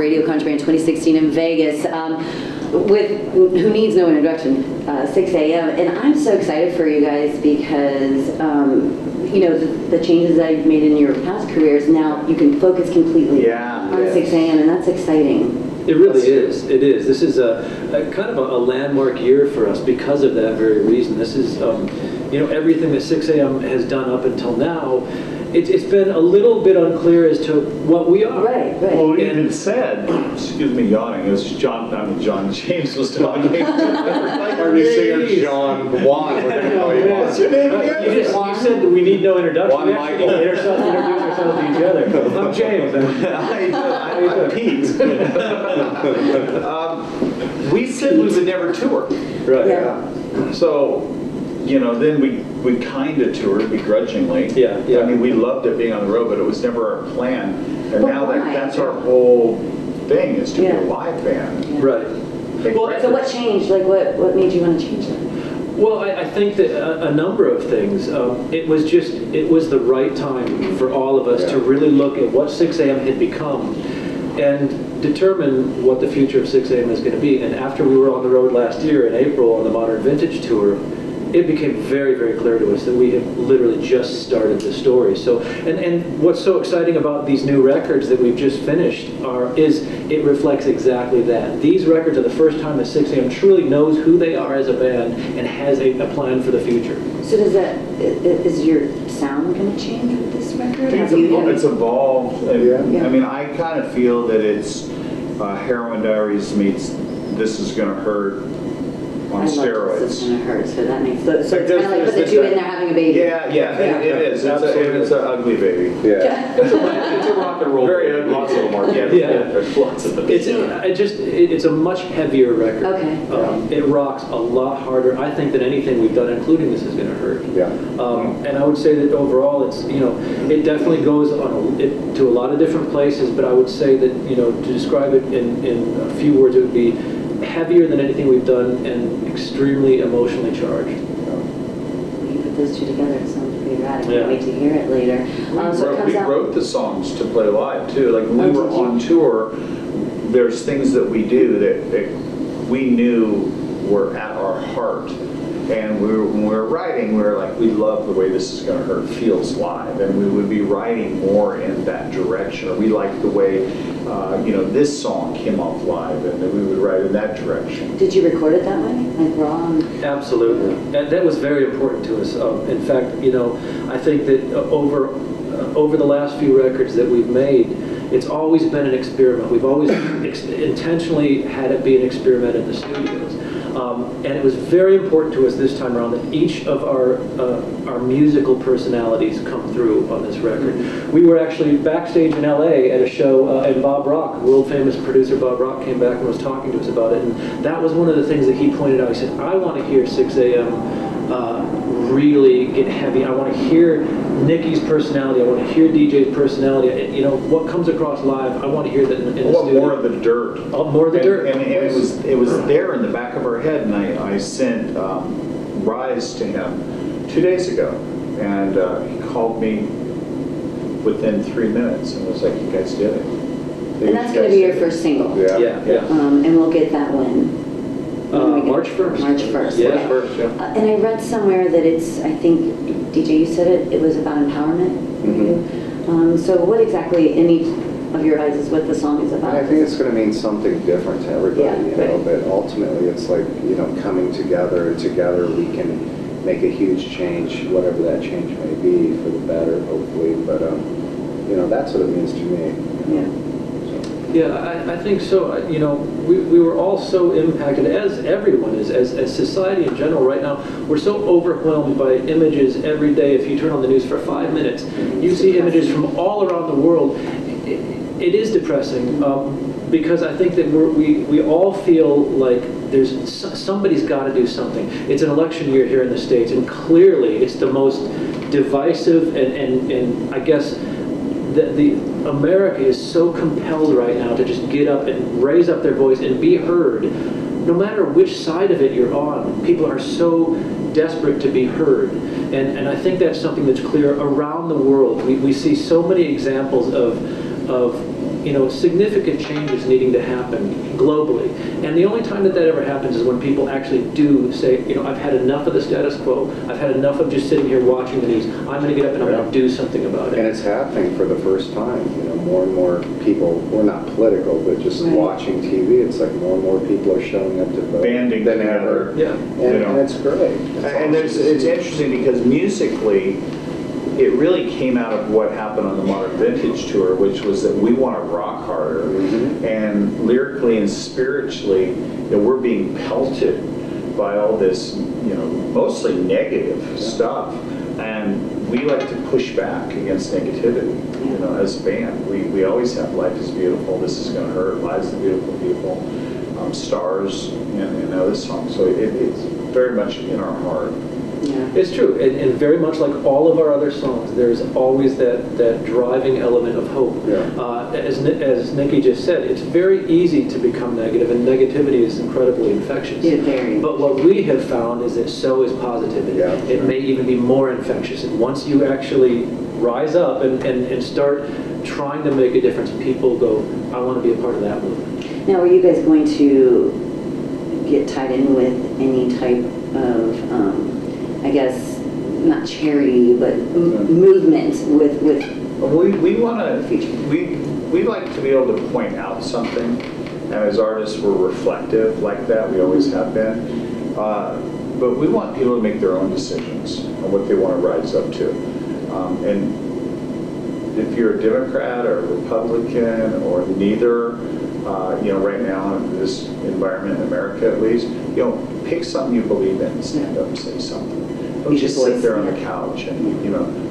Radio Contraband 2016 in Vegas. With who needs no introduction, Sixx AM, and I'm so excited for you guys because you know the changes that you've made in your past careers. Now you can focus completely on Sixx AM, and that's exciting. It really is. It is. This is a kind of a landmark year for us because of that very reason. This is you know, everything that Sixx AM has done up until now. It's been a little bit unclear as to what we are. Right. Well, we even said, excuse me, yawning, as John James was talking. Our new singer, John Juan. We're going to call you Juan. What's your name again? You said that we need no introduction. Juan We actually need to introduce ourselves to each other. I'm James. I'm Pete. We said we would never tour. Right. Yeah. So, you know, then we kind of toured begrudgingly. Yeah. I mean, we loved it being on the road, but it was never our plan. And But now why? that's our whole thing, is to be Yeah. a live band. Yeah. Right. Make Well, records. So what changed? Like what made you want to change that? Well, I think that a number of things. It was the right time for all of us to really look at what Sixx AM had become and determine what the future of Sixx AM is going to be. And after we were on the road last year in April on the Modern Vintage Tour, it became very, very clear to us that we have literally just started the story. So, and what's so exciting about these new records that we've just finished is it reflects exactly that. These records are the first time that Sixx AM truly knows who they are as a band and has a plan for the future. So is your sound going to change with this record? I think it's evolved. Yeah. I mean, I kind of feel that it's Heroin Diaries meets This Is Gonna Hurt on steroids. This is going to hurt, so that makes so it's kind of like put the there's two a- in there having a baby. Yeah, it is. It's an ugly baby. Yeah. It's a rock and roll. Very ugly. Lots of them are. Yeah. There's lots of them. It's a much heavier record. Okay. It rocks a lot harder, I think, than anything we've done, including This Is Gonna Hurt. Yeah. And I would say that overall, it's, you know, it definitely goes on to a lot of different places, but I would say that, you know, to describe it in a few words, it would be heavier than anything we've done and extremely emotionally charged. When you put those two together, it sounds pretty rad. I can't Yeah. wait to hear it later. So it comes We out. wrote the songs to play live too. Like when we Oh, were did you? on tour, there's things that we do that we knew were at our heart. And when we were writing, we were like, we love the way This Is Gonna Hurt feels live, and we would be writing more in that direction. Or we liked the way, you know, this song came off live, and then we would write in that direction. Did you record it that way? Like raw? Absolutely. And that was very important to us. In fact, you know, I think that over the last few records that we've made, it's always been an experiment. We've always intentionally had it be an experiment in the studios. And it was very important to us this time around that each of our musical personalities come through on this record. We were actually backstage in LA at a show, and Bob Rock, world famous producer Bob Rock, came back and was talking to us about it. And that was one of the things that he pointed out. He said, I want to hear Sixx AM really get heavy. I want to hear Nikki's personality. I want to hear DJ's personality. You know, what comes across live, I want to hear that in the studio. More of the dirt. More of the dirt. And it was there in the back of our head, and I sent Rise to him 2 days ago, and he called me within 3 minutes and was like, you guys did it. And that's going to be your first single. Yeah. And we'll get that when? March 1st. March 1st. Yeah. Okay. First, yeah. And I read somewhere that it's, I think, DJ, you said it was about empowerment for you. So what exactly in each of your eyes is what the song is about? I think it's going to mean something different to everybody, Yeah, you know, right. but ultimately it's like, you know, coming together we can make a huge change, whatever that change may be, for the better, hopefully, but, you know, that's what it means to me. You know? Yeah, I think so. You know, we were all so impacted, as everyone is, as society in general right now. We're so overwhelmed by images every day. If you turn on the news for 5 minutes, you see images from all around the world. It is depressing because I think that we all feel like somebody's got to do something. It's an election year here in the States, and clearly it's the most divisive and I guess the America is so compelled right now to just get up and raise up their voice and be heard. No matter which side of it you're on, people are so desperate to be heard. And I think that's something that's clear around the world. We see so many examples of significant changes needing to happen globally. And the only time that ever happens is when people actually do say, I've had enough of the status quo. I've had enough of just sitting here watching the news. I'm going to get up and I'm going to do something about it. And it's happening for the first time. More and more people, we're not political, but just watching TV, it's like more and more people are showing up to vote Banding than together. ever. Yeah. And it's great. And it's interesting because musically, it really came out of what happened on the Modern Vintage Tour, which was that we want to rock harder. And lyrically and spiritually, we're being pelted by all this, mostly negative stuff. And we like to push back against negativity, as a band. We always have Life is Beautiful, This is Gonna Hurt, Lives of Beautiful People, Stars, and other songs. So it's very much in our heart. Yeah. It's true, and very much like all of our other songs, there's always that driving element of hope. As Nikki just said, it's very easy to become negative, and negativity is incredibly infectious. Yeah, very. But what we have found is that so is positivity. Yeah. It may even be more infectious. And once you actually rise up and start trying to make a difference, people go, I want to be a part of that movement. Now, are you guys going to get tied in with any type of, I guess, not charity, but movement with We want to, we like to be able to point out something, and as artists we're reflective like that, we always have been, but we want people to make their own decisions on what they want to rise up to. And if you're a Democrat or a Republican or neither, right now in this environment in America at least, pick something you believe in and stand up and say something. Don't Use just your sit voice, there on yeah. the couch and,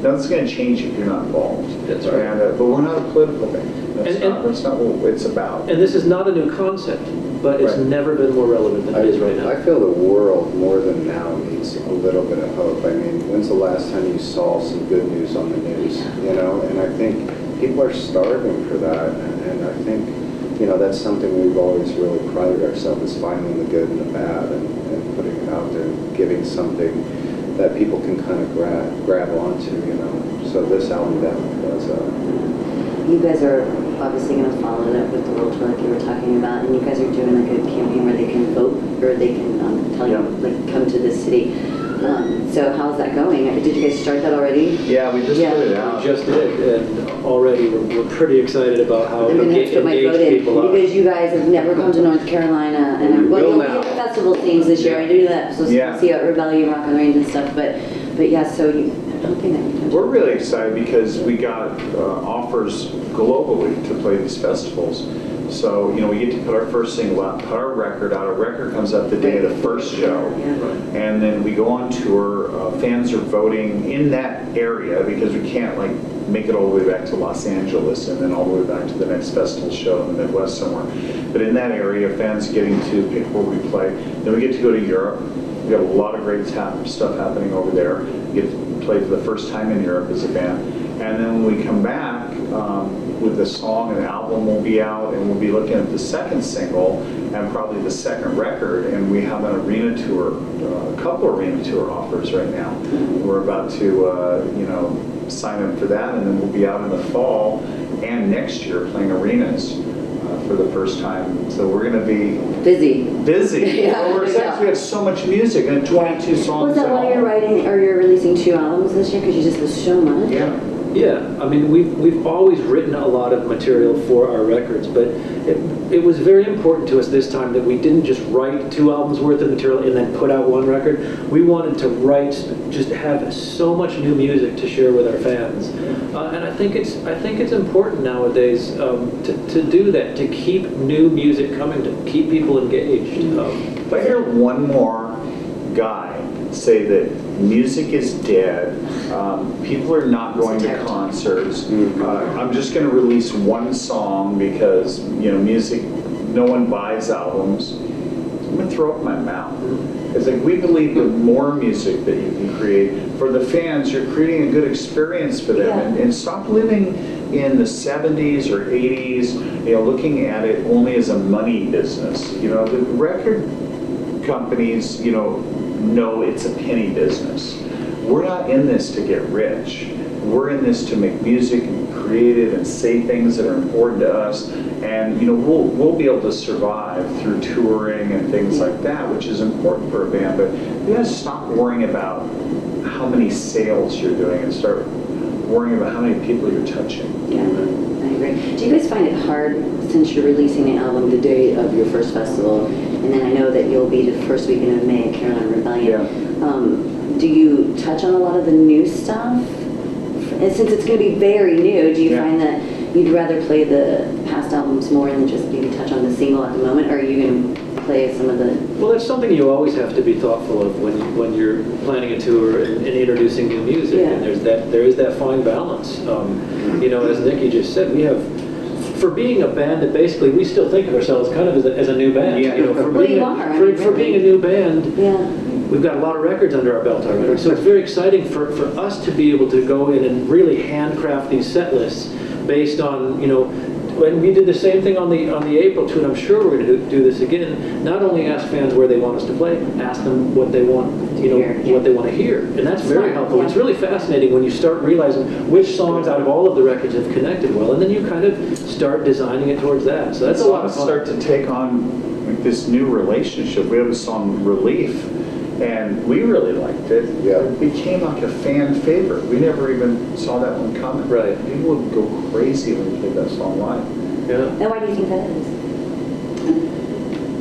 nothing's going to change if you're not involved. That's right. And, but we're not a political thing. That's not what it's about. And this is not a new concept, but it's Right. never been more relevant than it is right now. I feel the world more than now needs a little bit of hope. I mean, when's the last time you saw some good news on the news? And I think people are starving for that. And I think, that's something we've always really prided ourselves is finding the good and the bad and putting it out there and giving something that people can kind of grab onto, So this album definitely does that. You guys are obviously going to follow it up with the World Tour like you were talking about, and you guys are doing like a campaign where they can vote, or they can tell you, like, come to this city. So how's that going? Did you guys start that already? Yeah, we just put it out. We just did, and already we're pretty excited about how I'm going to have to put my vote engaged in, people are. because you guys have never come to North Carolina, and I'm, well, will you'll be now. at the festival scenes this year, I do that, so Yeah. see at Rebellion, Rock on the Range and stuff, but yeah, so I don't think that you can. We're really excited because we got offers globally to play these festivals. So, we get to put our first single out, put our record out. Our record comes up the day of the first show. Yeah. And then we go on tour. Fans are voting in that area because we can't, make it all the way back to Los Angeles and then all the way back to the next festival show in the Midwest somewhere. But in that area, fans getting to pick where we play. Then we get to go to Europe. We got a lot of great stuff happening over there. We get to play for the first time in Europe as a band. And then when we come back with the song and the album will be out, and we'll be looking at the second single and probably the second record. And we have an arena tour, a couple arena tour offers right now. We're about to, sign up for that, and then we'll be out in the fall and next year playing arenas for the first time. So we're going to be Busy. busy. Well, we're excited. We have so much music and 22 songs. Was that at why you're all. writing, or you're releasing 2 albums this year, because you just have so much? Yeah. Yeah, I mean, we've always written a lot of material for our records, but it was very important to us this time that we didn't just write 2 albums worth of material and then put out 1 record. We wanted to just have so much new music to share with our fans, and I think it's important nowadays to do that, to keep new music coming, to keep people engaged. If I hear one more guy say that music is dead, people are not going to concerts, I'm just going to release 1 song because, music, no one buys albums, I'm going to throw up my mouth. It's like we believe the more music that you can create, for the fans, you're creating a good experience for them. Yeah. And stop living in the 70s or 80s, looking at it only as a money business. The record companies, know it's a penny business. We're not in this to get rich. We're in this to make music and creative and say things that are important to us. And, you know, we'll be able to survive through touring and things like that, which is important for a band. But you gotta stop worrying about how many sales you're doing and start worrying about how many people you're touching. Yeah, I agree. Do you guys find it hard, since you're releasing the album the day of your first festival, and then I know that you'll be the first weekend of May at Carolina Rebellion, do you touch on a lot of the new stuff? And since it's going to be very new, do you find that you'd rather play the past albums more than just maybe touch on the single at the moment, or are you going to play some of the... Well, that's something you always have to be thoughtful of when you're planning a tour and introducing new music. Yeah. And there is that fine balance. You know, as Nikki just said, we have, for being a band that basically we still think of ourselves kind of as a new band. Yeah. You know, for Well, being you a, are, I for, mean, for being a new band, Yeah. we've got a lot of records under our belt already. So it's very exciting for us to be able to go in and really handcraft these set lists based on, you know, when we did the same thing on the April tour, and I'm sure we're going to do this again. Not only ask fans where they want us to play, ask them what they want, you know, what they want to hear, and that's very helpful. It's really fascinating when you start realizing which songs out of all of the records have connected well, and then you kind of start designing it towards that. So that's a lot of fun. Start to take on like this new relationship. We have a song "Relief," and we really liked it. Yeah. It became like a fan favorite. We never even saw that one coming. Right. People would go crazy when we played that song live. Yeah. And why do you think that is?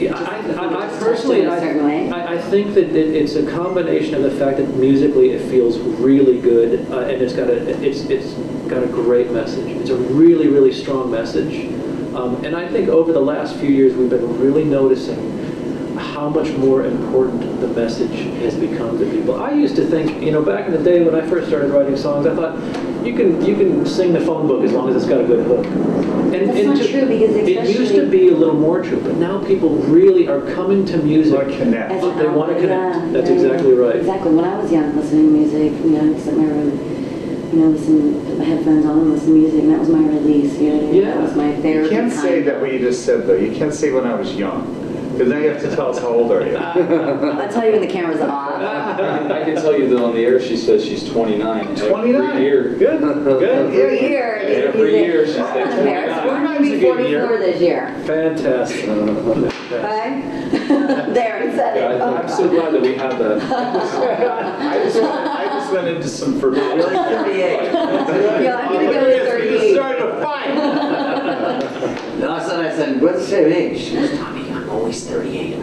Yeah, I personally, in a certain way? I think that it's a combination of the fact that musically it feels really good, and it's got a great message. It's a really, really strong message, and I think over the last few years we've been really noticing how much more important the message has become to people. I used to think, you know, back in the day when I first started writing songs, I thought you can sing the phone book as long as it's got a good hook. And That's not true, because it used to especially- be a little more true, but now people really are coming to music. Want to connect. As They want to connect. Yeah, That's yeah, exactly yeah. right. Exactly. When I was young, listening to music, you know, sit in my room, you know, put my headphones on and listen to music, and that was my release, you know, Yeah. that was my You therapy can't say time. that what you just said though. You can't say when I was young, because now you have to tell us how old are you. I'll tell you when the camera's off. I can tell you that on the air she says she's 29. 29? Every year. Good. Good. Every year. Every year she's like Paris, 29. we're going to be 44 this year. Fantastic. Okay? There, I said it. I'm so glad that we have that. I just went into some forbidden. You're like 38. Yeah, I'm going to go with 38. Started a fight. Last night I said, what's the same age? She goes, Tommy, I'm always 38.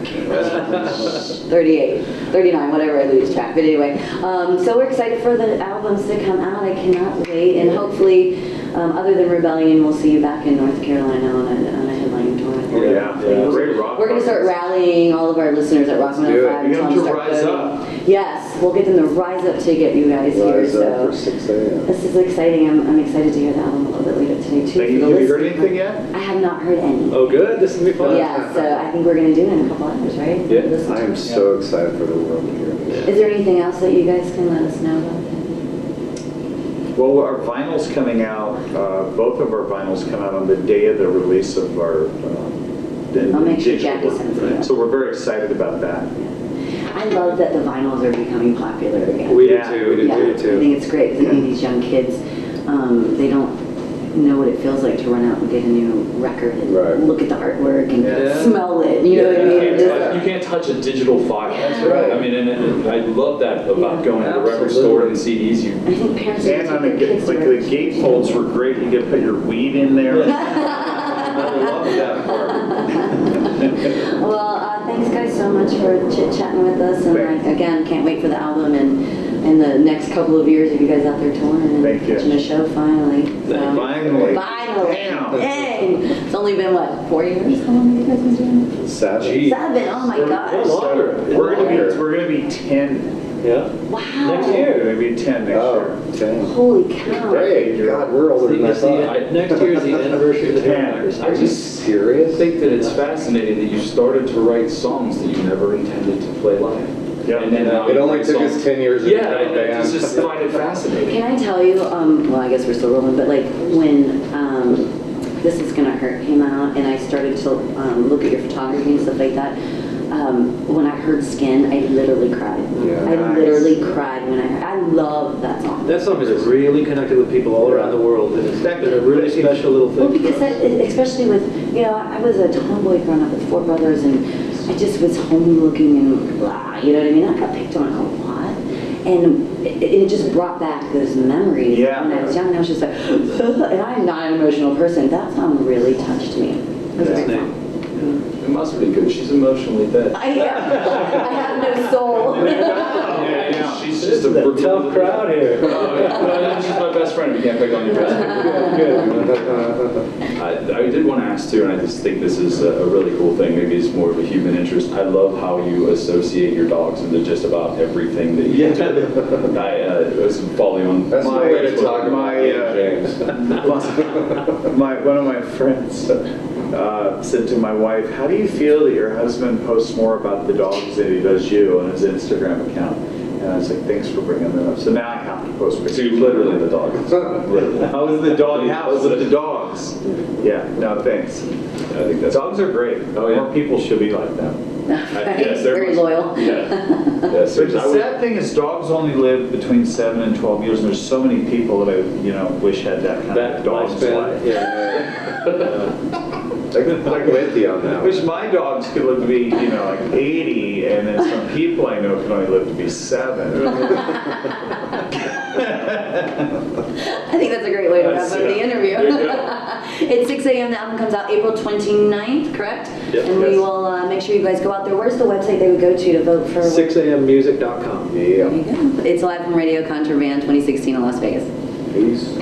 38, 39, whatever, I lose track. But anyway, so we're excited for the albums to come out. I cannot wait. And hopefully, other than Rebellion, we'll see you back in North Carolina on a headlining tour. Yeah. Great rock. We're going to start rallying all of our listeners at Rock 105. You and have tell to them rise start up. voting. Yes, we'll get them to rise up to get you guys here. Rise up for So 6 a.m. this is exciting. I'm excited to hear the album a little bit later today, too. Have you heard anything yet? I have not heard any. Oh, good. This will be fun. Yeah, so I think we're going to do it in a couple hours, right? Yeah. Listen I to am it. so excited for the world to hear this. Is there anything else that you guys can let us know about? Well, our vinyl's coming out. Both of our vinyls come out on the day of the release of our. I'll make sure digital Jackie work. sends it out. So we're very excited about that. I love that the vinyls are becoming popular again. We do Yeah. too. We Yeah, do I too. think it's great because I think these young kids, they don't know what it feels like to run out and get a new record and Right. look at the artwork and Yeah. smell it. You know what I mean? You can't touch a digital file. That's right. I mean, and I love that about Yeah. going to the record Absolutely. store and CDs. You I think parents need And to on take the their kids to like record the stores. gatefolds were great. You could put your weed in there. I love that part. Well, thanks guys so much for chit-chatting with us. And Thanks. again, can't wait for the album and in the next couple of years of you guys out there touring and Thank you. catching a show finally. So, Finally. Finally. Damn. Dang. It's only been, what, 4 years? How long have you guys been doing it? 7. 7. Oh my gosh. longer. We're gonna be 10. Yeah. Wow. Next We're year. gonna be 10 next Oh, year. 10. Holy cow. Great. God, we're older than I It's the- thought. next year is the anniversary of the Yeah. Hairmakers. I just Serious? think that it's fascinating that you started to write songs that you never intended to play live. Yeah. And then now It you only write took songs- us 10 years to Yeah, become a I band. just find it fascinating. Can I tell you, well, I guess we're still rolling, but like when This Is Gonna Hurt came out and I started to look at your photography and stuff like that, when I heard Skin, I literally cried. Yeah. I Nice. literally cried when I love that song. That song has really connected with people all around the world, and it's been a really special little Well, thing because for us. especially with, I was a tomboy growing up with 4 brothers, and I just was home looking and blah, you know what I mean? I got picked on a lot. And it just brought back those memories Yeah. when I was young, and I was just like, and I'm not an emotional person. That song really touched me. It was a That's great neat. song. It must be good. She's emotionally dead. I have no soul. She's just a This is a tough crowd here. Well, she's my best friend. We can't pick on your best friend. I did want to ask too, and I just think this is a really cool thing. Maybe it's more of a human interest. I love how you associate your dogs into just about everything that you do. I was following on. That's My- my way to talk about my, me and James. One of my friends said to my wife, "How do you feel that your husband posts more about the dogs than he does you on his Instagram account?" And I was like, "Thanks for bringing that up." So now I have to post pictures. So you're literally the dog. Literally. I was the dog house with the dogs. Yeah, no, thanks. I think that's Dogs are great. Oh, yeah. More people should be like them. yes, they're Very much- loyal. Yeah. Yes, But the I would- sad thing is dogs only live between 7 and 12 years, and there's so many people that I, wish had that kind That of dog's lifespan, life. I'm with you on that one. Wish my dogs could live to be, like 80, and then some people I know can only live to be 7. I think that's a great way to wrap That's- up the yeah. interview. There you go. It's 6 a.m. The album comes out April 29th, correct? Yep. And we Yes. will make sure you guys go out there. Where's the website they would go to vote for? 6ammusic.com. Yeah. There you go. It's live from Radio Contraband 2016 in Las Vegas. Peace.